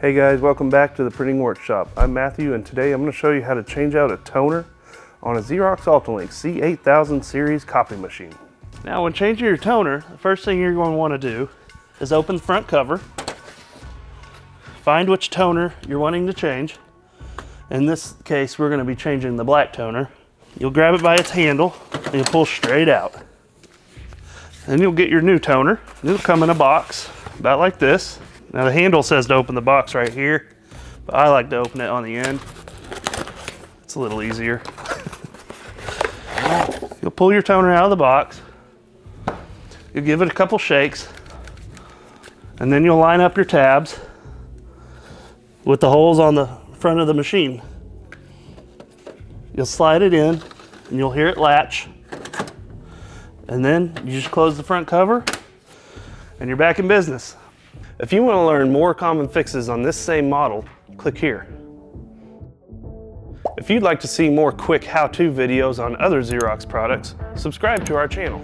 Hey guys, welcome back to the Printing Workshop. I'm Matthew and today I'm going to show you how to change out a toner on a Xerox AltaLink C8000 series copy machine. Now when changing your toner, the first thing you're going to want to do is open the front cover, find which toner you're wanting to change. In this case we're going to be changing the black toner. You'll grab it by its handle and you'll pull straight out. Then you'll get your new toner. It'll come in a box about like this. Now the handle says to open the box right here, but I like to open it on the end. It's a little easier. You'll pull your toner out of the box. You'll give it a couple shakes, and then you'll line up your tabs with the holes on the front of the machine. You'll slide it in, and you'll hear it latch. And then you just close the front cover, and you're back in business. If you want to learn more common fixes on this same model, click here. If you'd like to see more quick how-to videos on other Xerox products, subscribe to our channel.